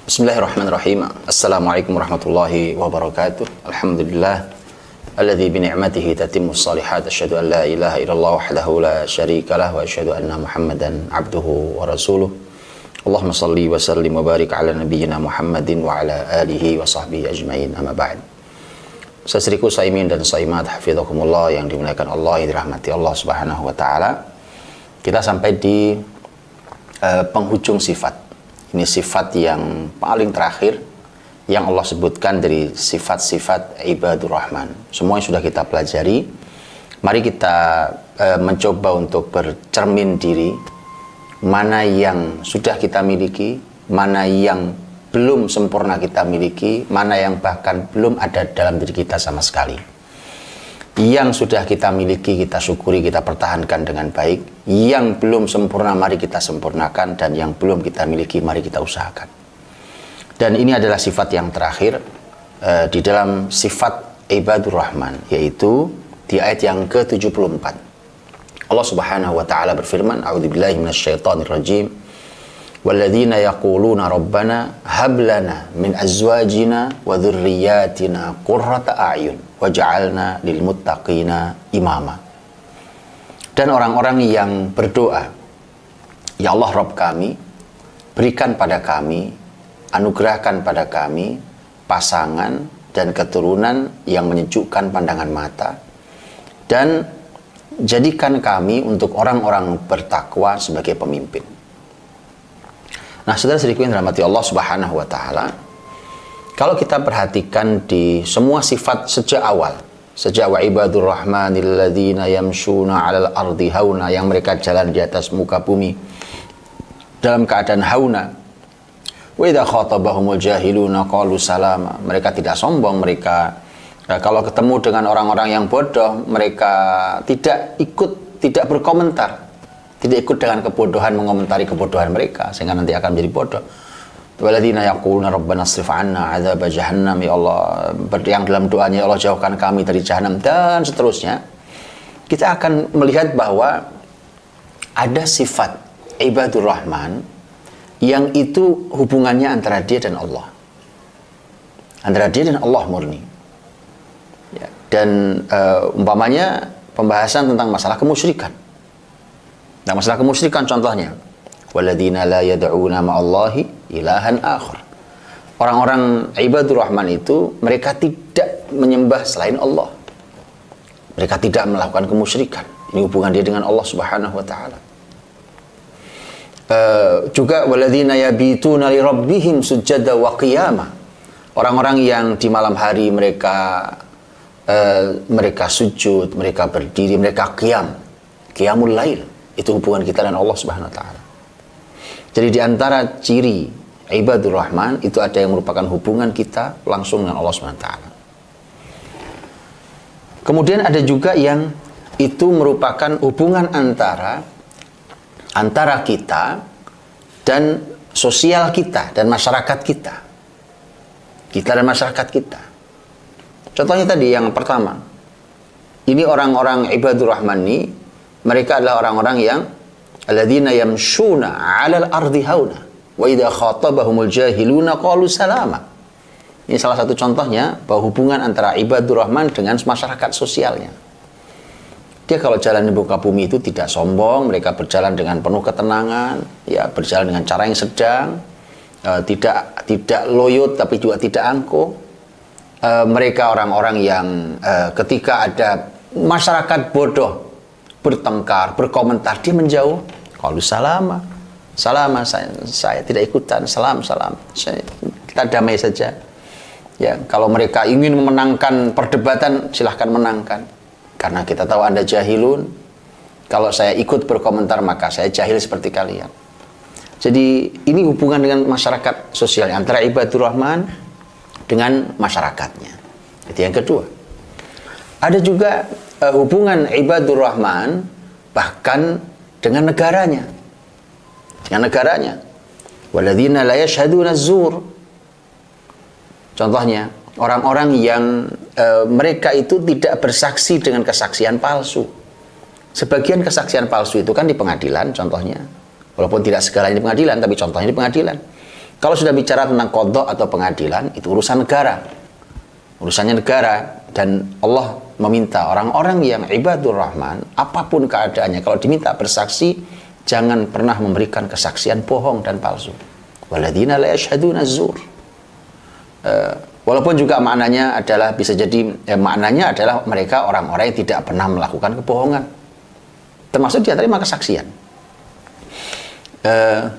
Bismillahirrahmanirrahim. Assalamualaikum warahmatullahi wabarakatuh. Alhamdulillah alladzi bi ni'matihi tatimmus shalihat. Asyhadu an la ilaha illallah wahdahu la syarikalah wa asyhadu anna Muhammadan abduhu wa rasuluh. Allahumma shalli wa sallim wa barik ala nabiyyina Muhammadin wa ala alihi wa sahbihi ajmain. Amma ba'd. Saudariku saimin dan saimat hafizakumullah yang dimuliakan Allah, yang dirahmati Allah Subhanahu wa taala. Kita sampai di penghujung sifat. Ini sifat yang paling terakhir yang Allah sebutkan dari sifat-sifat ibadur rahman. Semuanya sudah kita pelajari. Mari kita mencoba untuk bercermin diri, mana yang sudah kita miliki, mana yang belum sempurna kita miliki, mana yang bahkan belum ada dalam diri kita sama sekali. Yang sudah kita miliki, kita syukuri, kita pertahankan dengan baik. Yang belum sempurna, mari kita sempurnakan. Dan yang belum kita miliki, mari kita usahakan. Dan ini adalah sifat yang terakhir di dalam sifat ibadur rahman, yaitu di ayat yang ke-74. Allah Subhanahu wa taala berfirman, a'udzubillahi minasyaitonir rajim. Walladzina yaquluna rabbana hab lana min azwajina wa dzurriyyatina qurrata a'yun waj'alna lil muttaqina imama. Dan orang-orang yang berdoa, ya Allah Rabb kami, berikan pada kami, anugerahkan pada kami pasangan dan keturunan yang menyejukkan pandangan mata, dan jadikan kami untuk orang-orang bertakwa sebagai pemimpin. Nah, saudara-saudariku yang dirahmati Allah Subhanahu wa taala, kalau kita perhatikan di semua sifat sejak awal, sejak wa ibadur rahmanil ladzina yamshuna 'alal ardi hauna, yang mereka jalan di atas muka bumi dalam keadaan hauna. Wa idza khatabahumul jahiluna qalu salama. Mereka tidak sombong, mereka kalau ketemu dengan orang-orang yang bodoh, mereka tidak berkomentar. Tidak ikut dengan kebodohan, mengomentari kebodohan mereka, sehingga nanti akan menjadi bodoh. Walladzina yaquluna rabbana srif 'anna 'adzaba jahannam, ya Allah, yang dalam doanya, ya Allah jauhkan kami dari jahanam, dan seterusnya. Kita akan melihat bahwa ada sifat ibadur rahman yang itu hubungannya antara dia dan Allah. Antara dia dan Allah murni. Ya, dan umpamanya pembahasan tentang masalah kemusyrikan. Nah, masalah kemusyrikan contohnya, walladzina la yad'una ma'allahi ilahan akhar. Orang-orang ibadur rahman itu mereka tidak menyembah selain Allah. Mereka tidak melakukan kemusyrikan. Ini hubungan dia dengan Allah Subhanahu wa taala. Juga walladzina yabituna li rabbihim sujada wa qiyama. Orang-orang yang di malam hari mereka sujud, mereka berdiri, mereka qiyamul lail. Itu hubungan kita dengan Allah Subhanahu wa taala. Jadi di antara ciri ibadur rahman itu ada yang merupakan hubungan kita langsung dengan Allah Subhanahu wa taala. Kemudian ada juga yang itu merupakan hubungan antara kita dan sosial kita dan masyarakat kita. Kita dan masyarakat kita. Contohnya tadi yang pertama. Ini orang-orang ibadur rahman ini, mereka adalah orang-orang yang alladzina yamshuna 'alal ardi hauna wa idza khatabahumul jahiluna qalu salama. Ini salah satu contohnya bahwa hubungan antara ibadur rahman dengan masyarakat sosialnya. Dia kalau jalan di muka bumi itu tidak sombong, mereka berjalan dengan penuh ketenangan, ya, berjalan dengan cara yang sedang, tidak loyot tapi juga tidak angkuh. Mereka orang-orang yang ketika ada masyarakat bodoh bertengkar, berkomentar, dia menjauh. Kalau salama, saya tidak ikutan, salam, kita damai saja. Ya, kalau mereka ingin memenangkan perdebatan, silahkan menangkan. Karena kita tahu Anda jahilun. Kalau saya ikut berkomentar, maka saya jahil seperti kalian. Jadi ini hubungan dengan masyarakat sosial antara ibadur rahman dengan masyarakatnya. Itu yang kedua. Ada juga hubungan ibadur rahman bahkan dengan negaranya. Dengan negaranya. Walladzina la yashhaduna az-zur. Contohnya, orang-orang yang mereka itu tidak bersaksi dengan kesaksian palsu. Sebagian kesaksian palsu itu kan di pengadilan contohnya. Walaupun tidak segalanya di pengadilan, tapi contohnya di pengadilan. Kalau sudah bicara tentang qadha atau pengadilan, itu urusan negara. Urusannya negara. Dan Allah meminta orang-orang yang ibadur rahman, apapun keadaannya, kalau diminta bersaksi, jangan pernah memberikan kesaksian bohong dan palsu. Walladzina la yashhaduna az-zur. Walaupun juga maknanya adalah bisa jadi maknanya adalah mereka orang-orang yang tidak pernah melakukan kebohongan. Termasuk dia terima kesaksian.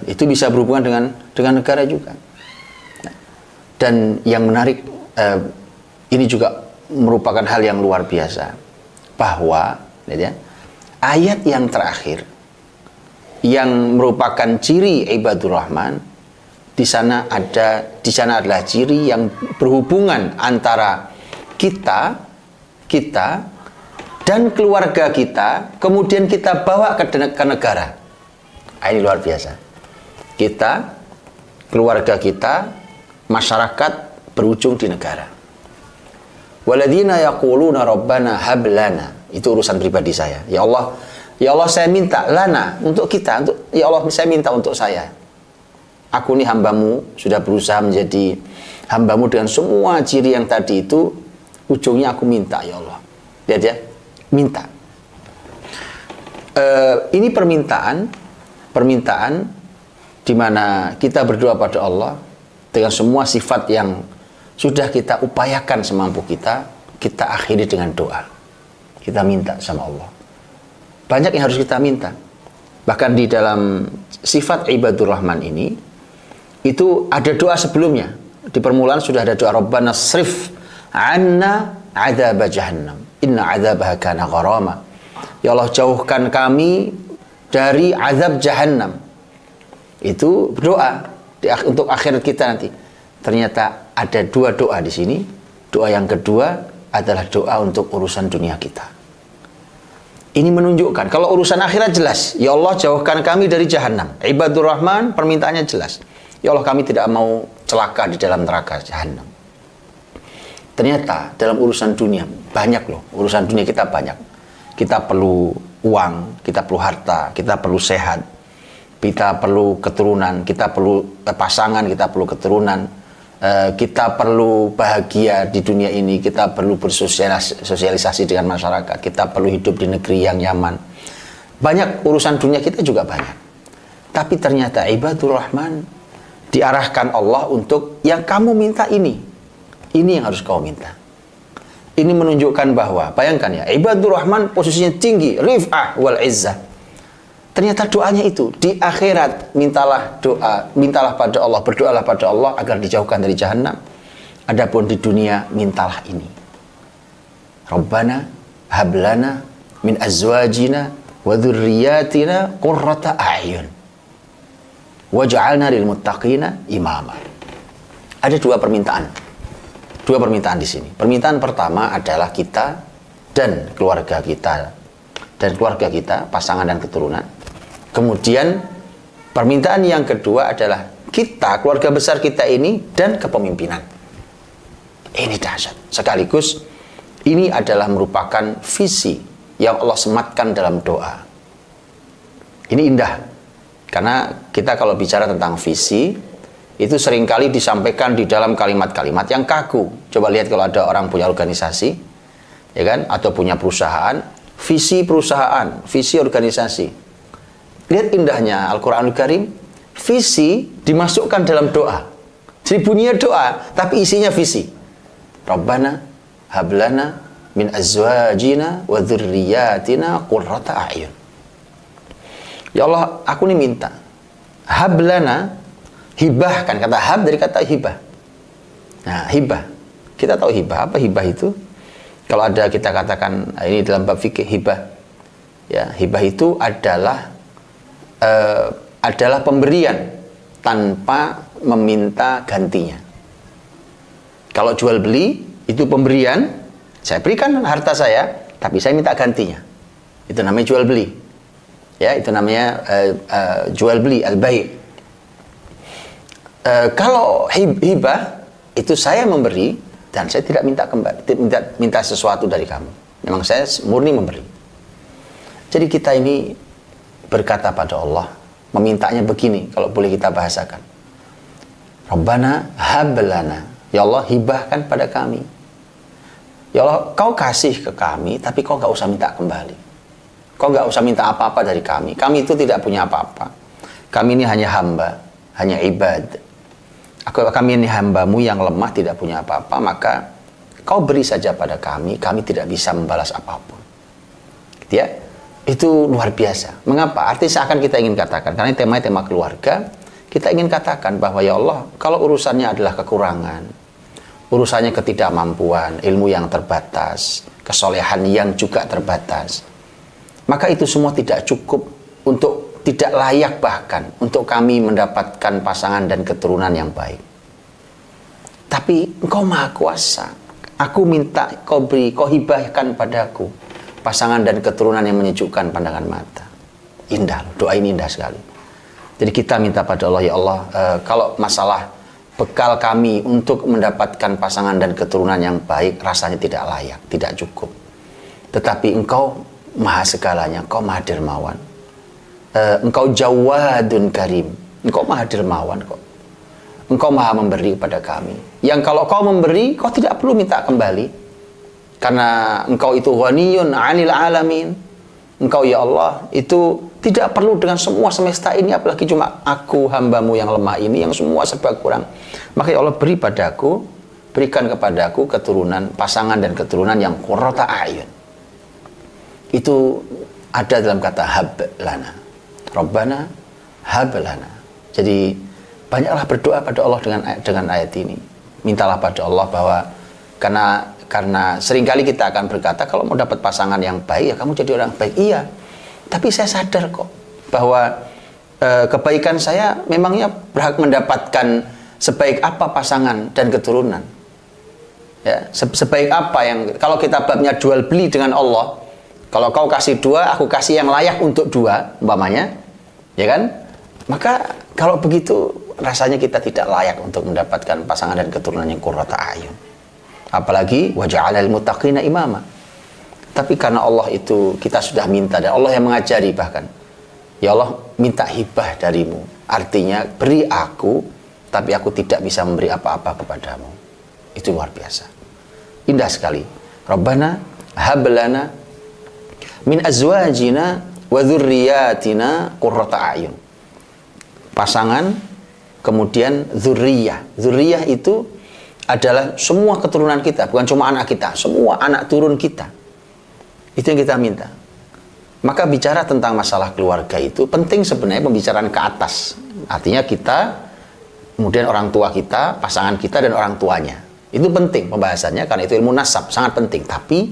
Itu bisa berhubungan dengan negara juga. Dan yang menarik, ini juga merupakan hal yang luar biasa, bahwa ayat yang terakhir yang merupakan ciri ibadur rahman, di sana adalah ciri yang berhubungan antara kita dan keluarga kita, kemudian kita bawa ke negara. Ini luar biasa. Kita, keluarga kita, masyarakat berujung di negara. Walladzina yaquluna rabbana hab lana. Itu urusan pribadi saya. Ya Allah saya minta lana, untuk kita, ya Allah saya minta untuk saya. Aku ini hambamu, sudah berusaha menjadi hambamu dengan semua ciri yang tadi itu, ujungnya aku minta, ya Allah. Lihat ya, minta. Ini permintaan di mana kita berdoa pada Allah dengan semua sifat yang sudah kita upayakan semampu kita akhiri dengan doa. Kita minta sama Allah. Banyak yang harus kita minta. Bahkan di dalam sifat ibadur rahman ini, itu ada doa sebelumnya. Di permulaan sudah ada doa Rabbana srif anna adzab jahannam inna adzabaha kana gharama. Ya Allah, jauhkan kami dari azab jahannam. Itu doa untuk akhirat kita nanti. Ternyata ada dua doa di sini. Doa yang kedua adalah doa untuk urusan dunia kita. Ini menunjukkan kalau urusan akhirat jelas, ya Allah jauhkan kami dari jahannam. Ibadur rahman permintaannya jelas. Ya Allah, kami tidak mau celaka di dalam neraka jahannam. Ternyata dalam urusan dunia banyak loh. Urusan dunia kita banyak. Kita perlu uang, kita perlu harta, kita perlu sehat, kita perlu keturunan, kita perlu pasangan, kita perlu keturunan, kita perlu bahagia di dunia ini, kita perlu bersosialisasi dengan masyarakat, kita perlu hidup di negeri yang nyaman. Banyak urusan dunia kita juga banyak. Tapi ternyata ibadur rahman diarahkan Allah untuk yang kamu minta ini yang harus kau minta. Ini menunjukkan bahwa, bayangkan ya, ibadur rahman posisinya tinggi, rif'ah wal izzah. Ternyata doanya itu di akhirat, mintalah pada Allah, berdoalah pada Allah agar dijauhkan dari jahannam. Adapun di dunia, mintalah ini. Rabbana hablana min azwajina wa dzurriyyatina qurrata a'yun waj'alna lil muttaqina imama. Ada dua permintaan di sini. Permintaan pertama adalah kita dan keluarga kita, pasangan dan keturunan. Kemudian permintaan yang kedua adalah kita, keluarga besar kita ini, dan kepemimpinan. Ini dahsyat. Sekaligus ini adalah merupakan visi yang Allah sematkan dalam doa. Ini indah. Karena kita kalau bicara tentang visi, itu seringkali disampaikan di dalam kalimat-kalimat yang kaku. Coba lihat kalau ada orang punya organisasi, ya kan, atau punya perusahaan, visi perusahaan, visi organisasi. Lihat indahnya Al-Quranul Karim, visi dimasukkan dalam doa. Jadi bunyinya doa, tapi isinya visi. Rabbana hablana min azwajina wa dzurriyyatina qurrata a'yun. Ya Allah, aku ini minta. Hablana, hibah, kan kata hab dari kata hibah. Nah, hibah. Kita tahu hibah. Apa hibah itu? Kalau ada kita katakan, ini dalam bab fikih hibah. Ya, hibah itu adalah pemberian tanpa meminta gantinya. Kalau jual beli itu pemberian, saya berikan harta saya, tapi saya minta gantinya. Itu namanya jual beli. Ya, itu namanya jual beli, al-bai'. Kalau hibah itu saya memberi dan saya tidak minta kembali, minta sesuatu dari kamu. Memang saya murni memberi. Jadi kita ini berkata pada Allah, memintanya begini, kalau boleh kita bahasakan. Rabbana hablana, ya Allah hibahkan pada kami. Ya Allah, kau kasih ke kami, tapi kau gak usah minta kembali. Kau gak usah minta apa-apa dari kami. Kami itu tidak punya apa-apa. Kami ini hanya hamba, hanya ibad. Kami ini hambamu yang lemah, tidak punya apa-apa, maka kau beri saja pada kami tidak bisa membalas apapun. Gitu ya. Itu luar biasa. Mengapa? Artinya akan kita ingin katakan, karena tema keluarga, kita ingin katakan bahwa ya Allah, kalau urusannya adalah kekurangan, urusannya ketidakmampuan, ilmu yang terbatas, kesolehan yang juga terbatas, maka itu semua tidak cukup untuk, tidak layak bahkan untuk kami mendapatkan pasangan dan keturunan yang baik. Tapi Engkau Maha Kuasa. Aku minta Kau beri, Kau hibahkan padaku pasangan dan keturunan yang menyejukkan pandangan mata. Indah, doa ini indah sekali. Jadi kita minta pada Allah, ya Allah, kalau masalah bekal kami untuk mendapatkan pasangan dan keturunan yang baik rasanya tidak layak, tidak cukup. Tetapi Engkau Maha segalanya, Engkau Maha dermawan. Engkau Jawadun Karim, Engkau Maha dermawan kok. Engkau Maha memberi kepada kami. Yang kalau Kau memberi, Kau tidak perlu minta kembali. Karena Engkau itu ghaniyun 'anil alamin. Engkau ya Allah itu tidak perlu dengan semua semesta ini, apalagi cuma aku hambamu yang lemah ini yang semua serba kurang. Maka ya Allah berikan kepadaku keturunan, pasangan dan keturunan yang qurrata a'yun. Itu ada dalam kata hab lana. Rabbana hab lana. Jadi banyaklah berdoa pada Allah dengan ayat ini. Mintalah pada Allah bahwa karena seringkali kita akan berkata kalau mau dapat pasangan yang baik ya kamu jadi orang baik. Iya, tapi saya sadar kok bahwa kebaikan saya memangnya berhak mendapatkan sebaik apa pasangan dan keturunan. Ya, sebaik apa yang kalau kita babnya jual beli dengan Allah, kalau kau kasih dua, aku kasih yang layak untuk dua, umpamanya, ya kan? Maka kalau begitu rasanya kita tidak layak untuk mendapatkan pasangan dan keturunan yang qurrata a'yun. Apalagi waja'alal muttaqina imama. Tapi karena Allah itu kita sudah minta dan Allah yang mengajari bahkan. Ya Allah, minta hibah darimu. Artinya beri aku, tapi aku tidak bisa memberi apa-apa kepadamu. Itu luar biasa. Indah sekali. Rabbana hablana min azwajina wa dzurriyyatina qurrata a'yun. Pasangan, kemudian dzurriyyah. Dzurriyyah itu adalah semua keturunan kita, bukan cuma anak kita, semua anak turun kita. Itu yang kita minta. Maka bicara tentang masalah keluarga itu penting sebenarnya pembicaraan ke atas. Artinya kita, kemudian orang tua kita, pasangan kita dan orang tuanya. Itu penting pembahasannya karena itu ilmu nasab, sangat penting. Tapi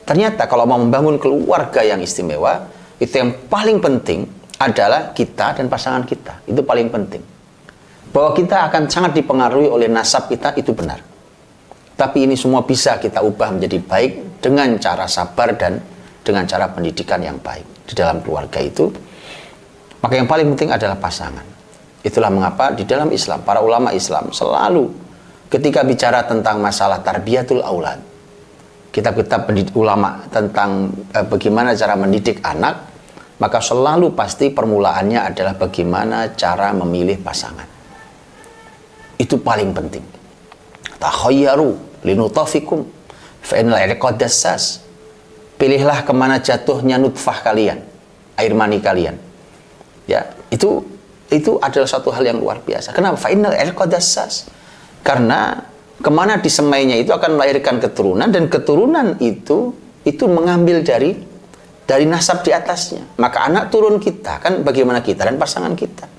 ternyata kalau mau membangun keluarga yang istimewa, itu yang paling penting adalah kita dan pasangan kita. Itu paling penting. Bahwa kita akan sangat dipengaruhi oleh nasab kita, itu benar. Tapi ini semua bisa kita ubah menjadi baik dengan cara sabar dan dengan cara pendidikan yang baik di dalam keluarga itu. Maka yang paling penting adalah pasangan. Itulah mengapa di dalam Islam, para ulama Islam selalu ketika bicara tentang masalah tarbiyatul aulad, kitab-kitab ulama tentang bagaimana cara mendidik anak, maka selalu pasti permulaannya adalah bagaimana cara memilih pasangan. Itu paling penting. Takhayyaru linutafikum fa innal irqad dassas. Pilihlah kemana jatuhnya nutfah kalian, air mani kalian. Ya, itu adalah satu hal yang luar biasa. Kenapa? Fa innal irqad dassas. Karena kemana disemainya itu akan melahirkan keturunan dan keturunan itu mengambil dari nasab di atasnya. Maka anak turun kita kan bagaimana kita dan pasangan kita.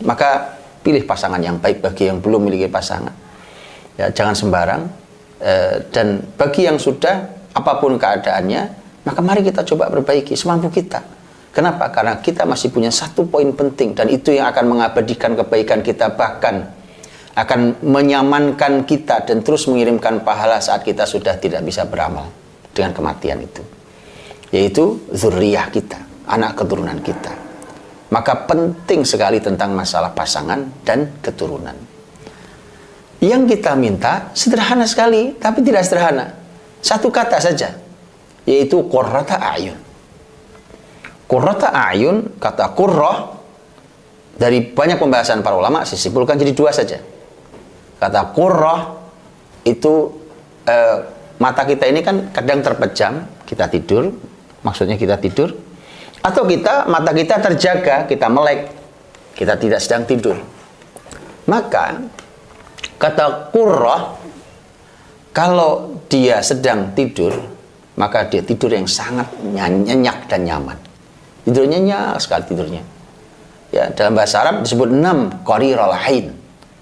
Maka pilih pasangan yang baik bagi yang belum memiliki pasangan. Ya, jangan sembarang. Dan bagi yang sudah, apapun keadaannya, maka mari kita coba perbaiki semampu kita. Kenapa? Karena kita masih punya satu poin penting dan itu yang akan mengabadikan kebaikan kita, bahkan akan menyamankan kita dan terus mengirimkan pahala saat kita sudah tidak bisa beramal dengan kematian itu. Yaitu zurriyah kita, anak keturunan kita. Maka penting sekali tentang masalah pasangan dan keturunan. Yang kita minta sederhana sekali, tapi tidak sederhana. Satu kata saja, yaitu qurrata a'yun. Qurrata a'yun, kata qurrah, dari banyak pembahasan para ulama, saya simpulkan jadi dua saja. Kata qurrah itu mata kita ini kan kadang terpejam, kita tidur, maksudnya kita tidur, atau mata kita terjaga, kita melek, kita tidak sedang tidur. Maka kata qurrah, kalau dia sedang tidur, maka dia tidur yang sangat nyenyak dan nyaman. Tidurnya nyenyak sekali tidurnya. Ya, dalam bahasa Arab disebut nam qariral ain.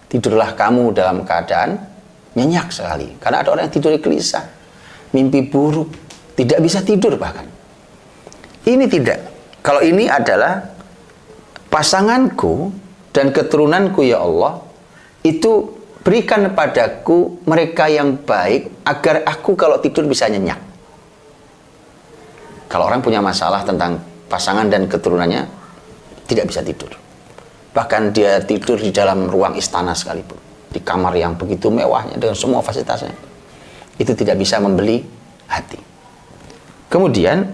Tidurlah kamu dalam keadaan nyenyak sekali. Karena ada orang yang tidur gelisah, mimpi buruk, tidak bisa tidur bahkan. Ini tidak. Kalau ini adalah pasanganku dan keturunanku ya Allah, itu berikan padaku mereka yang baik agar aku kalau tidur bisa nyenyak. Kalau orang punya masalah tentang pasangan dan keturunannya, tidak bisa tidur. Bahkan dia tidur di dalam ruang istana sekalipun, di kamar yang begitu mewahnya dengan semua fasilitasnya, itu tidak bisa membeli hati. Kemudian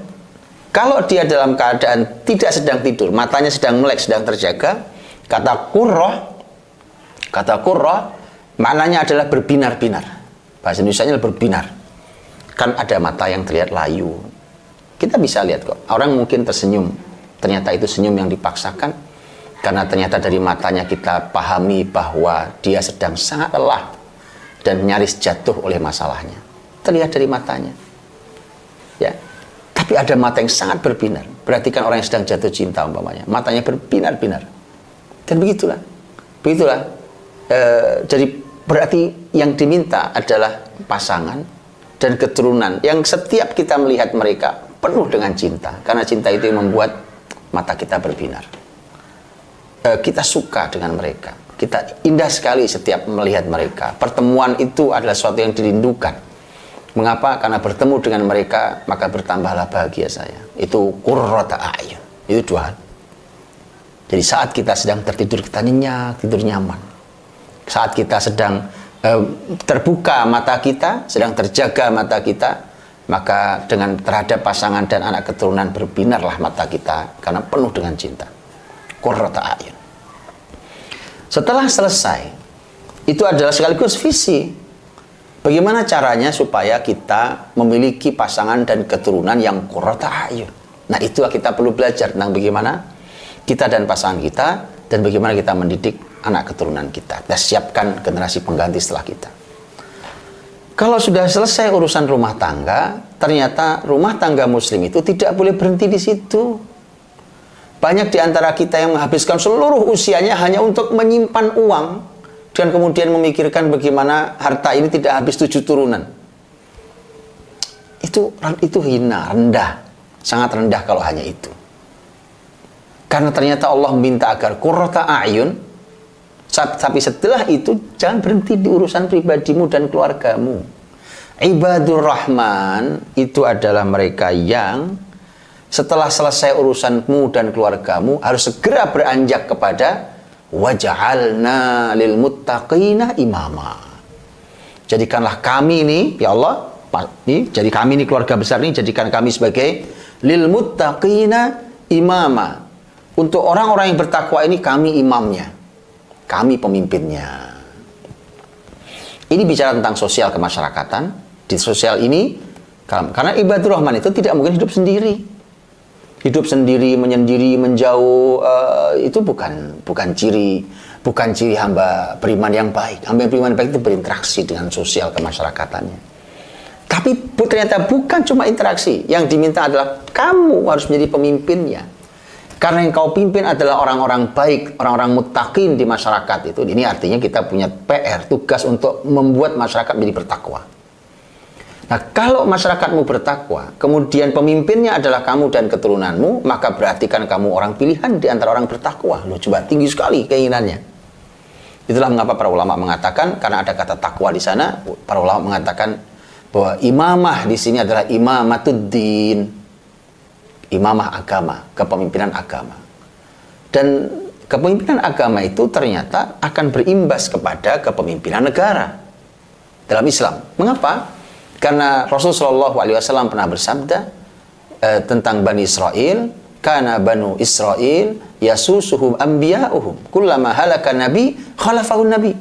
kalau dia dalam keadaan tidak sedang tidur, matanya sedang melek, sedang terjaga, kata qurrah maknanya adalah berbinar-binar. Bahasa Indonesianya berbinar. Kan ada mata yang terlihat layu. Kita bisa lihat kok, orang mungkin tersenyum, ternyata itu senyum yang dipaksakan, karena ternyata dari matanya kita pahami bahwa dia sedang sangat lelah dan nyaris jatuh oleh masalahnya. Terlihat dari matanya. Ya. Tapi ada mata yang sangat berbinar. Berarti kan orang yang sedang jatuh cinta umpamanya, matanya berbinar-binar. Dan begitulah. Jadi berarti yang diminta adalah pasangan dan keturunan yang setiap kita melihat mereka penuh dengan cinta, karena cinta itu yang membuat mata kita berbinar. Kita suka dengan mereka, kita indah sekali setiap melihat mereka. Pertemuan itu adalah sesuatu yang dirindukan. Mengapa? Karena bertemu dengan mereka maka bertambahlah bahagia saya. Itu qurrata a'yun. Itu dua hal. Jadi saat kita sedang tertidur, kita nyenyak, tidur nyaman. Saat kita sedang terbuka mata kita, sedang terjaga mata kita, maka dengan terhadap pasangan dan anak keturunan berbinarlah mata kita karena penuh dengan cinta. Qurrata a'yun. Setelah selesai, itu adalah sekaligus visi. Bagaimana caranya supaya kita memiliki pasangan dan keturunan yang qurrata a'yun. Nah, itulah kita perlu belajar tentang bagaimana kita dan pasangan kita, dan bagaimana kita mendidik anak keturunan kita. Kita siapkan generasi pengganti setelah kita. Kalau sudah selesai urusan rumah tangga, ternyata rumah tangga muslim itu tidak boleh berhenti di situ. Banyak di antara kita yang menghabiskan seluruh usianya hanya untuk menyimpan uang dan kemudian memikirkan bagaimana harta ini tidak habis 7 turunan. Itu hina, rendah. Sangat rendah kalau hanya itu. Karena ternyata Allah minta agar qurrata a'yun. Tapi setelah itu jangan berhenti di urusan pribadimu dan keluargamu. Ibadur Rahman itu adalah mereka yang setelah selesai urusanmu dan keluargamu harus segera beranjak kepada waja'alna lil muttaqina imama. Jadikanlah kami ini, ya Allah, jadi kami ini keluarga besar ini, jadikan kami sebagai lil muttaqina imama. Untuk orang-orang yang bertakwa ini kami imamnya, kami pemimpinnya. Ini bicara tentang sosial kemasyarakatan. Di sosial ini, karena ibadur Rahman itu tidak mungkin hidup sendiri. Hidup sendiri, menyendiri, menjauh, itu bukan ciri hamba beriman yang baik. Hamba beriman baik itu berinteraksi dengan sosial kemasярakatannya. Tapi ternyata bukan cuma interaksi. Yang diminta adalah kamu harus menjadi pemimpinnya. Karena yang kau pimpin adalah orang-orang baik, orang-orang muttaqin di masyarakat itu. Ini artinya kita punya PR, tugas untuk membuat masyarakat menjadi bertakwa. Nah, kalau masyarakatmu bertakwa, kemudian pemimpinnya adalah kamu dan keturunanmu, maka berarti kan kamu orang pilihan di antara orang bertakwa. Loh, coba tinggi sekali keinginannya. Itulah mengapa para ulama mengatakan, karena ada kata takwa di sana, para ulama mengatakan bahwa imamah di sini adalah imamatuddin, imamah agama, kepemimpinan agama. Dan kepemimpinan agama itu ternyata akan berimbas kepada kepemimpinan negara dalam Islam. Mengapa? Karena Rasulullah SAW pernah bersabda tentang Bani Israel, kana banu Israel yasusuhum anbiya'uhum kullama halaka nabi khalafahun nabi.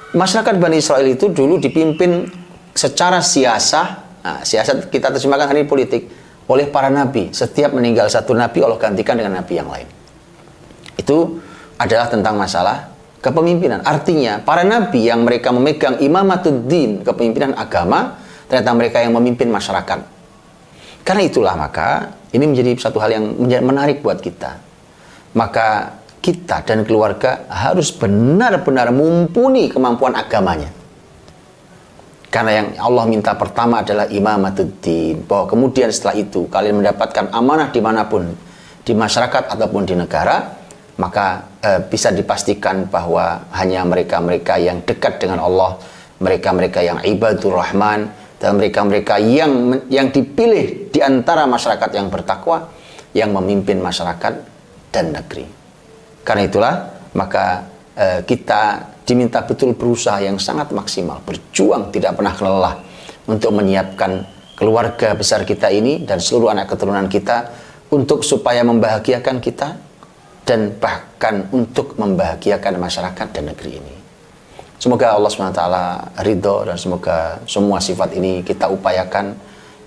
Masyarakat Bani Israel itu dulu dipimpin secara siasah. Nah, siasat kita terjemahkan hari ini politik, oleh para nabi. Setiap meninggal satu nabi, Allah gantikan dengan nabi yang lain. Itu adalah tentang masalah kepemimpinan. Artinya, para nabi yang mereka memegang imamatuddin, kepemimpinan agama, ternyata mereka yang memimpin masyarakat. Karena itulah maka, ini menjadi satu hal yang menarik buat kita. Maka kita dan keluarga harus benar-benar mumpuni kemampuan agamanya. Karena yang Allah minta pertama adalah imamatuddin. Bahwa kemudian setelah itu kalian mendapatkan amanah dimanapun, di masyarakat ataupun di negara, maka bisa dipastikan bahwa hanya mereka-mereka yang dekat dengan Allah, mereka-mereka yang ibadur rahman, dan mereka-mereka yang dipilih di antara masyarakat yang bertakwa, yang memimpin masyarakat dan negeri. Karena itulah maka kita diminta betul berusaha yang sangat maksimal, berjuang tidak pernah lelah untuk menyiapkan keluarga besar kita ini dan seluruh anak keturunan kita untuk supaya membahagiakan kita dan bahkan untuk membahagiakan masyarakat dan negeri ini. Semoga Allah SWT ridho dan semoga semua sifat ini kita upayakan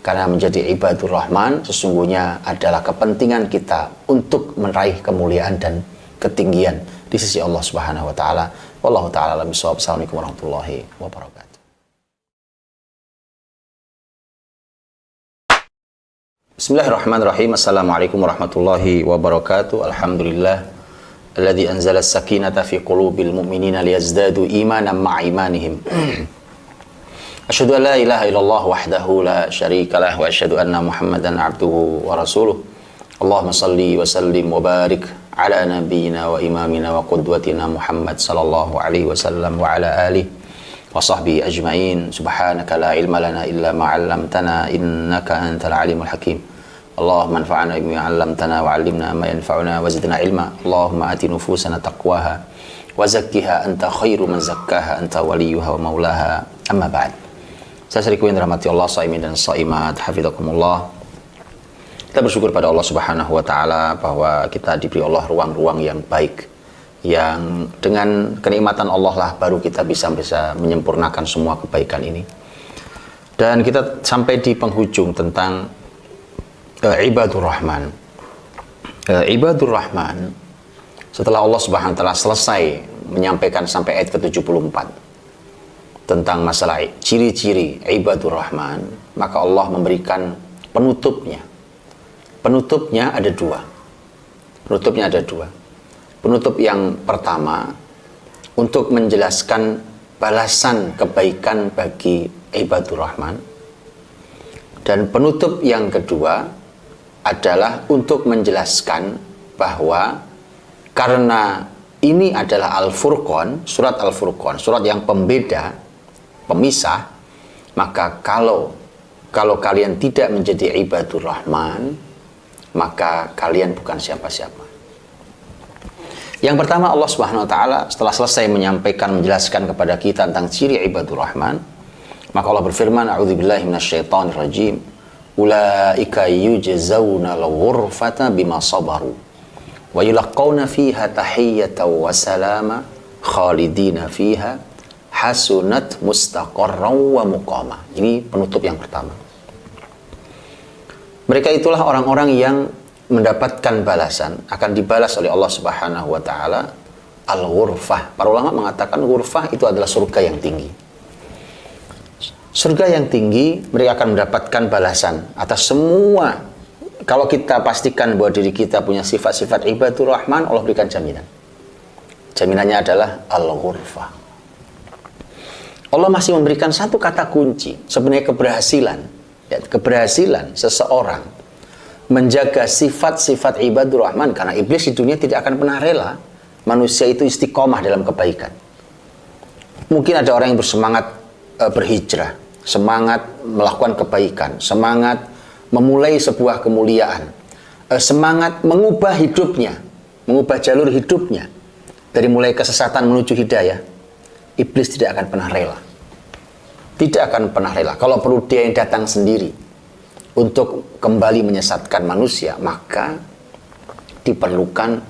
karena menjadi ibadur rahman sesungguhnya adalah kepentingan kita untuk meraih kemuliaan dan ketinggian di sisi Allah Subhanahu wa taala. Wallahu taala alam bisawab. Assalamualaikum warahmatullahi wabarakatuh. Bismillahirrahmanirrahim. Assalamualaikum warahmatullahi wabarakatuh. Alhamdulillah alladzi anzala as-sakinata fi qulubil mu'minina liyazdadu imanan ma'a imanihim. Asyhadu an la ilaha illallah wahdahu la syarika lah wa asyhadu anna Muhammadan abduhu wa rasuluh. Allahumma salli wa sallim wa barik ala nabiyyina wa imamina wa qudwatina Muhammad sallallahu alaihi wasallam wa ala alihi wa sahbihi ajma'in. Subhanaka la ilma lana illa ma 'allamtana innaka antal alimul hakim. Allahumma anfa'na bima 'allamtana wa 'allimna ma yanfa'una wa zidna ilma. Allahumma ati nufusana taqwaha wa zakkiha anta khairu man zakkaha anta waliyuha wa maulaha. Amma ba'd. Saya sering rahmati Allah saimin dan saimat hafizakumullah. Kita bersyukur pada Allah Subhanahu wa taala bahwa kita diberi Allah ruang-ruang yang baik, yang dengan kenikmatan Allah lah baru kita bisa menyempurnakan semua kebaikan ini. Dan kita sampai di penghujung tentang ibadur rahman. Ibadur rahman, setelah Allah Subhanahu wa taala selesai menyampaikan sampai ayat ke-74 tentang masalah ciri-ciri ibadur rahman, maka Allah memberikan penutupnya. Penutupnya ada dua. Penutup yang pertama untuk menjelaskan balasan kebaikan bagi ibadur rahman. Dan penutup yang kedua adalah untuk menjelaskan bahwa karena ini adalah Al-Furqan, surat Al-Furqan, surat yang pembeda, pemisah, maka kalau kalian tidak menjadi ibadur rahman, maka kalian bukan siapa-siapa. Yang pertama, Allah Subhanahu wa taala setelah selesai menjelaskan kepada kita tentang ciri ibadur rahman, maka Allah berfirman, a'udzubillahi minasyaitonir rajim, ulaika yujzauna al-ghurfata bima sabaru wa yulqauna fiha tahiyyatan wa salama khalidina fiha hasunat mustaqarran wa muqama. Ini penutup yang pertama. Mereka itulah orang-orang yang mendapatkan balasan, akan dibalas oleh Allah Subhanahu wa taala al-ghurfah. Para ulama mengatakan ghurfah itu adalah surga yang tinggi. Surga yang tinggi, mereka akan mendapatkan balasan atas semua. Kalau kita pastikan bahwa diri kita punya sifat-sifat ibadur rahman, Allah berikan jaminan. Jaminannya adalah al-ghurfah. Allah masih memberikan satu kata kunci, sebenarnya keberhasilan. Keberhasilan seseorang menjaga sifat-sifat ibadur rahman, karena iblis di dunia tidak akan pernah rela manusia itu istiqomah dalam kebaikan. Mungkin ada orang yang bersemangat berhijrah, semangat melakukan kebaikan, semangat memulai sebuah kemuliaan, semangat mengubah hidupnya, mengubah jalur hidupnya dari mulai kesesatan menuju hidayah. Iblis tidak akan pernah rela. Tidak akan pernah rela. Kalau perlu dia yang datang sendiri untuk kembali menyesatkan manusia, maka diperlukan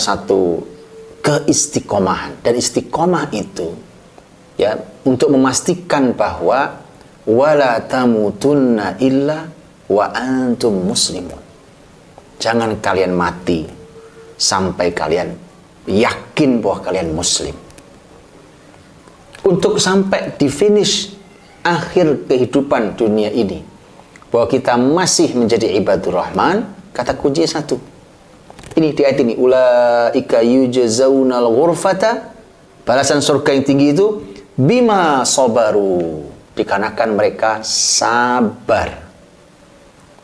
satu keistiqomahan. Dan istiqomah itu ya untuk memastikan bahwa wala tamutunna illa wa antum muslimun. Jangan kalian mati sampai kalian yakin bahwa kalian muslim. Untuk sampai di finish akhir kehidupan dunia ini, bahwa kita masih menjadi ibadur rahman, kata kunci satu. Ini di ayat ini, ulaika yujzaunal ghurfata, balasan surga yang tinggi itu bima sabaru, dikarenakan mereka sabar.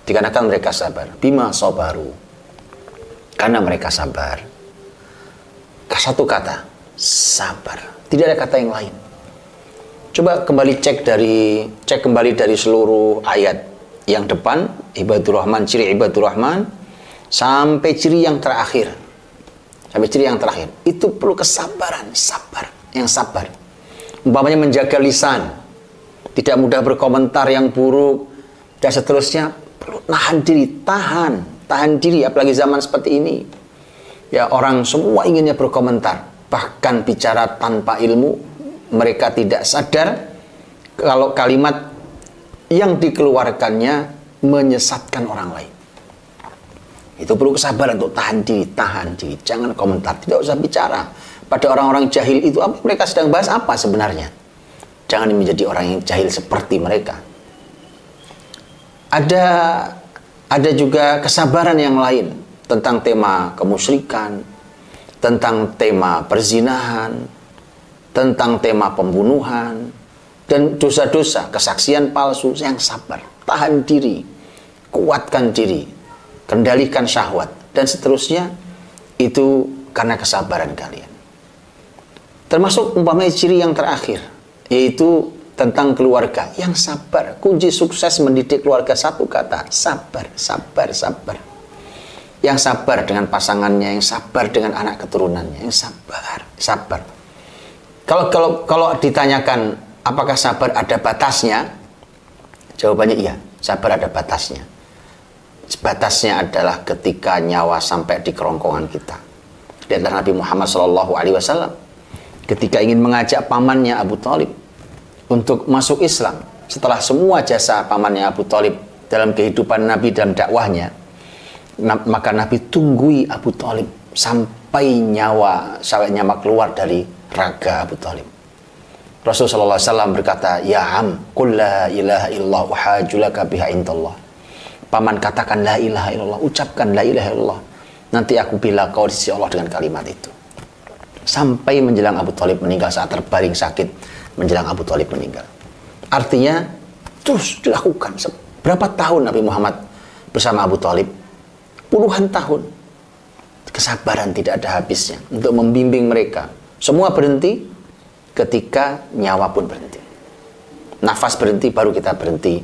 Dikarenakan mereka sabar, bima sabaru, karena mereka sabar. Satu kata, sabar. Tidak ada kata yang lain. Coba kembali cek kembali dari seluruh ayat yang depan, ibadur rahman, ciri ibadur rahman, sampai ciri yang terakhir. Sampai ciri yang terakhir. Itu perlu kesabaran, sabar, yang sabar. Umpamanya menjaga lisan, tidak mudah berkomentar yang buruk, dan seterusnya. Perlu nahan diri, tahan diri, apalagi zaman seperti ini. Ya, orang semua inginnya berkomentar, bahkan bicara tanpa ilmu. Mereka tidak sadar kalau kalimat yang dikeluarkannya menyesatkan orang lain. Itu perlu kesabaran untuk tahan diri, jangan komentar, tidak usah bicara. Pada orang-orang jahil itu, apa mereka sedang bahas apa sebenarnya? Jangan menjadi orang yang jahil seperti mereka. Ada juga kesabaran yang lain tentang tema kemusyrikan, tentang tema perzinahan, tentang tema pembunuhan, dan dosa-dosa, kesaksian palsu. Yang sabar, tahan diri, kuatkan diri, kendalikan syahwat, dan seterusnya. Itu karena kesabaran kalian. Termasuk umpamanya ciri yang terakhir, yaitu tentang keluarga yang sabar. Kunci sukses mendidik keluarga satu kata, sabar. Yang sabar dengan pasangannya, yang sabar dengan anak keturunannya, yang sabar. Kalau ditanyakan apakah sabar ada batasnya, jawabannya iya, sabar ada batasnya. Batasnya adalah ketika nyawa sampai di kerongkongan kita. Di antara Nabi Muhammad SAW, ketika ingin mengajak pamannya Abu Thalib untuk masuk Islam, setelah semua jasa pamannya Abu Thalib dalam kehidupan Nabi dalam dakwahnya, maka Nabi tunggui Abu Thalib sampai nyawa keluar dari raga Abu Thalib. Rasulullah SAW berkata, ya am, qul la ilaha illallah uhajulaka biha indallah. Paman, katakan la ilaha illallah, ucapkan la ilaha illallah, nanti aku bela kau di sisi Allah dengan kalimat itu. Sampai menjelang Abu Thalib meninggal, saat terbaring sakit menjelang Abu Thalib meninggal. Artinya terus dilakukan. Berapa tahun Nabi Muhammad bersama Abu Thalib? Puluhan tahun. Kesabaran tidak ada habisnya untuk membimbing mereka. Semua berhenti ketika nyawa pun berhenti. Nafas berhenti, baru kita berhenti.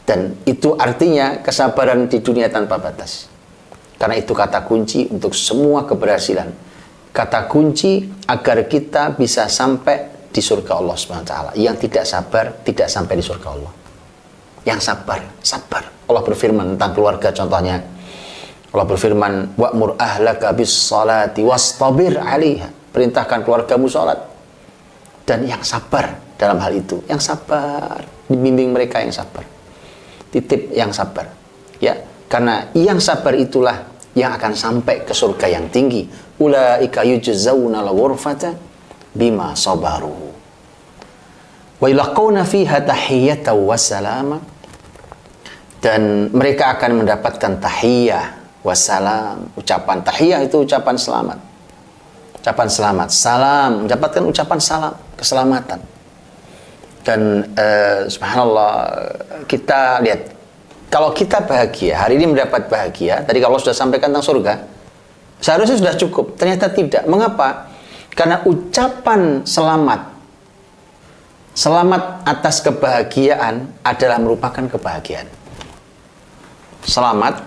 Dan itu artinya kesabaran di dunia tanpa batas. Karena itu kata kunci untuk semua keberhasilan. Kata kunci agar kita bisa sampai di surga Allah SWT. Yang tidak sabar, tidak sampai di surga Allah. Yang sabar. Allah berfirman tentang keluarga, contohnya. Allah berfirman, wa'mur ahlaka bis salati wastabir 'alaiha. Perintahkan keluargamu salat. Dan yang sabar dalam hal itu. Yang sabar. Dibimbing mereka yang sabar. Titip yang sabar. Ya, karena yang sabar itulah yang akan sampai ke surga yang tinggi. Ulaika yujzaunal ghurfata bima sabaru wa yulqauna fiha tahiyyatan wa salama, dan mereka akan mendapatkan tahiyyah wassalam. Ucapan tahiyyah itu ucapan selamat, salam mendapatkan ucapan salam, keselamatan. Dan subhanallah, kita lihat, kalau kita bahagia hari ini, mendapat bahagia, tadi kalau sudah sampaikan tentang surga, seharusnya sudah cukup. Ternyata tidak. Mengapa? Karena ucapan selamat atas kebahagiaan adalah merupakan kebahagiaan.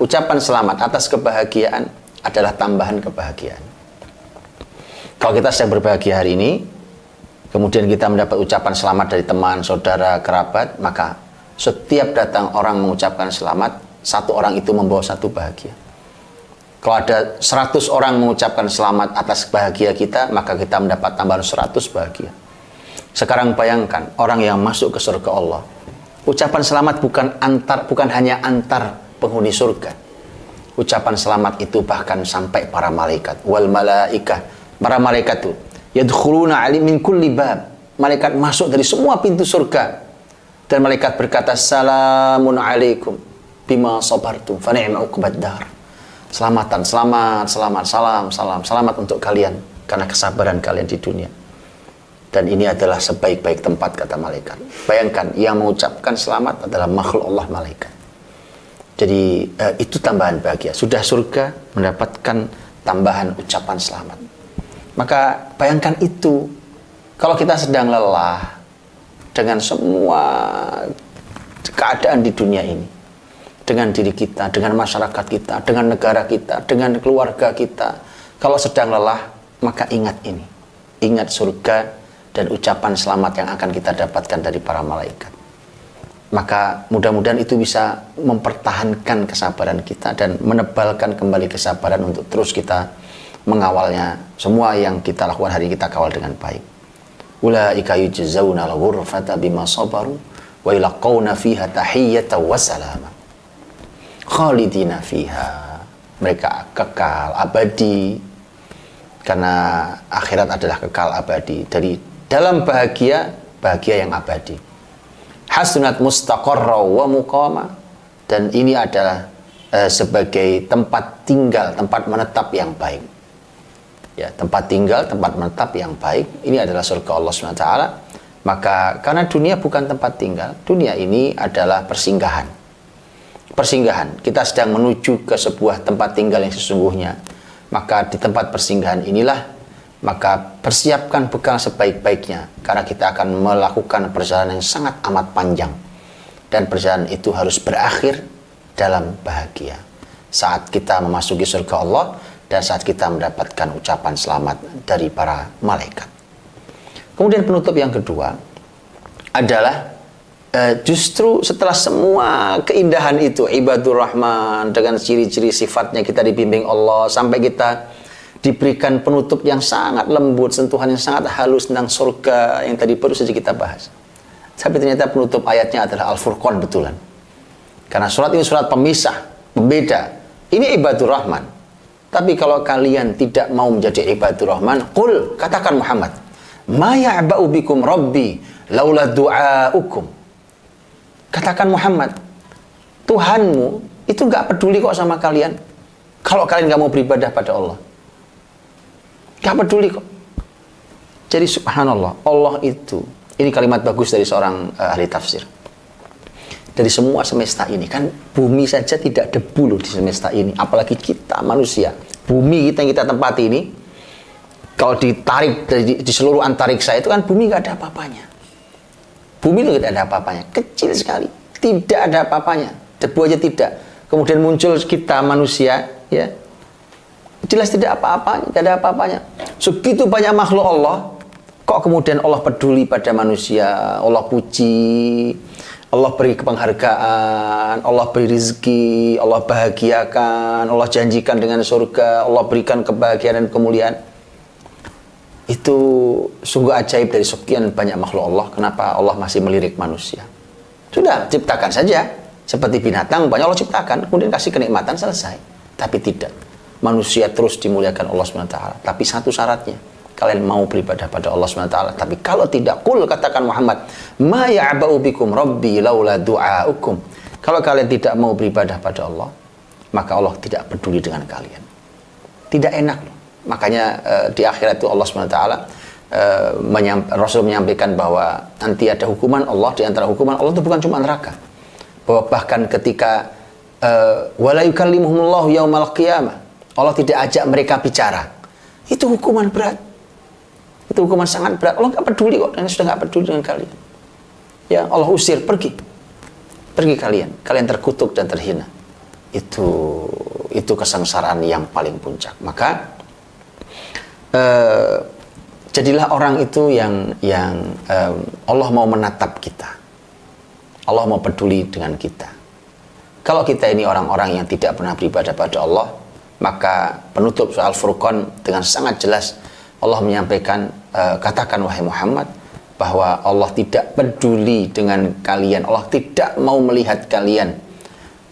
Ucapan selamat atas kebahagiaan adalah tambahan kebahagiaan. Kalau kita sedang berbahagia hari ini, kemudian kita mendapat ucapan selamat dari teman, saudara, kerabat, maka Setiap datang orang mengucapkan selamat, satu orang itu membawa satu bahagia. Kalau ada 100 orang mengucapkan selamat atas bahagia kita, maka kita mendapat tambahan 100 bahagia. Sekarang bayangkan orang yang masuk ke surga Allah. Ucapan selamat bukan hanya antar penghuni surga. Ucapan selamat itu bahkan sampai para malaikat. Wal malaikah, para malaikat itu yadkhuluna min kulli bab. Malaikat masuk dari semua pintu surga. Dan malaikat berkata, "Salamun alaikum bima sabartum fa ni'ma uqbad dar." Selamat untuk kalian karena kesabaran kalian di dunia. Dan ini adalah sebaik-baik tempat, kata malaikat. Bayangkan, yang mengucapkan selamat adalah makhluk Allah, malaikat. Jadi itu tambahan bahagia. Sudah surga, mendapatkan tambahan ucapan selamat. Maka bayangkan itu, kalau kita sedang lelah dengan semua keadaan di dunia ini, dengan diri kita, dengan masyarakat kita, dengan negara kita, dengan keluarga kita. Kalau sedang lelah, maka ingat ini. Ingat surga dan ucapan selamat yang akan kita dapatkan dari para malaikat. Maka mudah-mudahan itu bisa mempertahankan kesabaran kita dan menebalkan kembali kesabaran untuk terus kita mengawalnya. Semua yang kita lakukan hari ini kita kawal dengan baik. Ulaika yujzauna al-ghurfata bima sabaru wa yulqauna fiha tahiyyatan wa salama. Khalidina fiha, mereka kekal abadi, karena akhirat adalah kekal abadi. Dari dalam bahagia yang abadi. Hasunat mustaqarra wa muqama, dan ini adalah sebagai tempat tinggal, tempat menetap yang baik. Ya, tempat tinggal, tempat menetap yang baik. Ini adalah surga Allah SWT. Maka karena dunia bukan tempat tinggal, dunia ini adalah persinggahan. Kita sedang menuju ke sebuah tempat tinggal yang sesungguhnya. Maka di tempat persinggahan inilah, maka persiapkan bekal sebaik-baiknya, karena kita akan melakukan perjalanan yang sangat amat panjang, dan perjalanan itu harus berakhir dalam bahagia saat kita memasuki surga Allah dan saat kita mendapatkan ucapan selamat dari para malaikat. Kemudian penutup yang kedua adalah justru setelah semua keindahan itu, ibadur rahman dengan ciri-ciri sifatnya, kita dibimbing Allah sampai kita diberikan penutup yang sangat lembut, sentuhan yang sangat halus tentang surga yang tadi baru saja kita bahas. Tapi ternyata penutup ayatnya adalah Al-Furqan betulan. Karena surat ini surat pemisah, pembeda. Ini ibadur rahman. Tapi kalau kalian tidak mau menjadi ibadur rahman, qul, katakan Muhammad, ma ya'ba'u bikum rabbi laula du'aukum. Katakan Muhammad, Tuhanmu itu nggak peduli kok sama kalian kalau kalian nggak mau beribadah pada Allah. Nggak peduli kok. Jadi subhanallah, Allah itu, ini kalimat bagus dari seorang ahli tafsir. Dari semua semesta ini, kan bumi saja tidak debu loh di semesta ini, apalagi kita manusia. Bumi kita yang kita tempati ini, kalau ditarik di seluruh antariksa itu kan bumi nggak ada apa-apanya. Bumi itu tidak ada apa-apanya, kecil sekali, tidak ada apa-apanya, debu aja tidak. Kemudian muncul kita manusia, ya, jelas tidak apa-apanya, tidak ada apa-apanya. Segitu banyak makhluk Allah, kok kemudian Allah peduli pada manusia, Allah puji, Allah beri penghargaan, Allah beri rezeki, Allah bahagiakan, Allah janjikan dengan surga, Allah berikan kebahagiaan dan kemuliaan. Itu sungguh ajaib dari sekian banyak makhluk Allah. Kenapa Allah masih melirik manusia? Sudah, ciptakan saja. Seperti binatang, banyak Allah ciptakan, kemudian kasih kenikmatan, selesai. Tapi tidak. Manusia terus dimuliakan Allah SWT. Tapi satu syaratnya, kalian mau beribadah pada Allah SWT. Tapi kalau tidak, qul, katakan Muhammad, ma ya'ba'u bikum rabbi laula du'aukum. Kalau kalian tidak mau beribadah pada Allah, maka Allah tidak peduli dengan kalian. Tidak enak loh. Makanya di akhirat itu Allah SWT Rasul menyampaikan bahwa nanti ada hukuman Allah. Di antara hukuman Allah itu bukan cuma neraka, bahwa bahkan ketika wala yukallimuhumullahu yaumal qiyamah, Allah tidak ajak mereka bicara. Itu hukuman berat, itu hukuman sangat berat. Allah nggak peduli kok, dan sudah nggak peduli dengan kalian. Ya, Allah usir, pergi kalian terkutuk dan terhina. Itu kesengsaraan yang paling puncak. Maka jadilah orang itu yang Allah mau menatap kita. Allah mau peduli dengan kita. Kalau kita ini orang-orang yang tidak pernah beribadah pada Allah, maka penutup surah Al-Furqan dengan sangat jelas Allah menyampaikan, katakan wahai Muhammad, bahwa Allah tidak peduli dengan kalian, Allah tidak mau melihat kalian.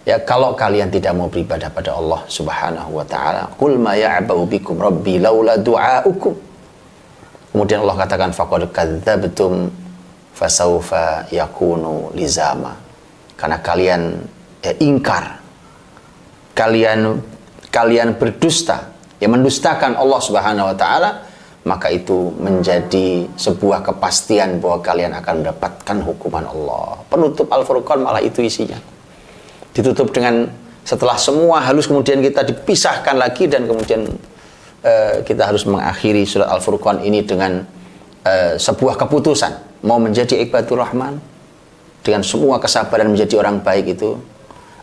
Ya, kalau kalian tidak mau beribadah pada Allah Subhanahu wa taala, qul ma ya'ba'u bikum rabbi laula du'aukum. Kemudian Allah katakan faqad kadzdzabtum fasaufa yakunu lizama. Karena kalian ingkar, kalian berdusta, yang mendustakan Allah Subhanahu wa taala, maka itu menjadi sebuah kepastian bahwa kalian akan mendapatkan hukuman Allah. Penutup Al-Furqan malah itu isinya. Ditutup dengan setelah semua halus kemudian kita dipisahkan lagi, dan kemudian kita harus mengakhiri surat Al-Furqan ini dengan sebuah keputusan mau menjadi ibadur rahman dengan semua kesabaran menjadi orang baik itu,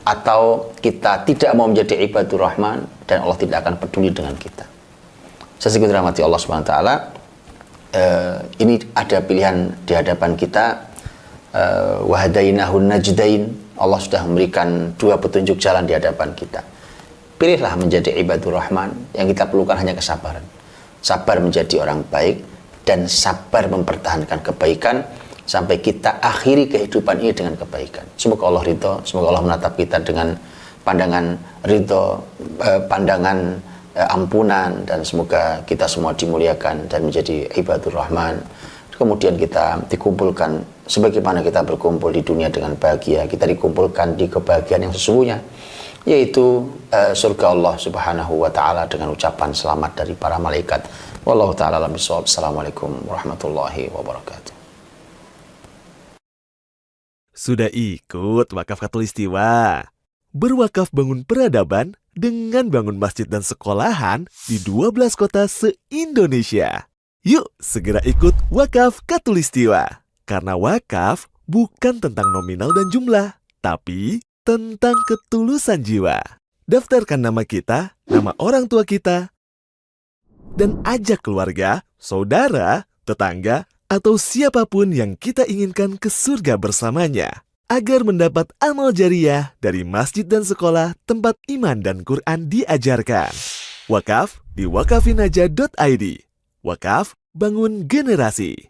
atau kita tidak mau menjadi ibadur rahman dan Allah tidak akan peduli dengan kita. Sesungguhnya dirahmati Allah Subhanahu wa taala, ini ada pilihan di hadapan kita. Wahadainahun najdain, Allah sudah memberikan dua petunjuk jalan di hadapan kita. Pilihlah menjadi ibadur rahman. Yang kita perlukan hanya kesabaran, sabar menjadi orang baik dan sabar mempertahankan kebaikan sampai kita akhiri kehidupan ini dengan kebaikan. Semoga Allah ridho, semoga Allah menatap kita dengan pandangan ridho, pandangan ampunan, dan semoga kita semua dimuliakan dan menjadi ibadur rahman. Kemudian kita dikumpulkan sebagaimana kita berkumpul di dunia dengan bahagia, kita dikumpulkan di kebahagiaan yang sesungguhnya, yaitu surga Allah Subhanahu wa taala dengan ucapan selamat dari para malaikat. Wallahu taala alam bisawab. Assalamualaikum warahmatullahi wabarakatuh. Sudah ikut wakaf Khatulistiwa? Berwakaf bangun peradaban dengan bangun masjid dan sekolahan di 12 kota se-Indonesia. Yuk segera ikut wakaf Khatulistiwa. Karena wakaf bukan tentang nominal dan jumlah, tapi tentang ketulusan jiwa. Daftarkan nama kita, nama orang tua kita, dan ajak keluarga, saudara, tetangga, atau siapapun yang kita inginkan ke surga bersamanya, agar mendapat amal jariah dari masjid dan sekolah tempat iman dan Quran diajarkan. Wakaf di wakafinaja.id. Wakaf bangun generasi.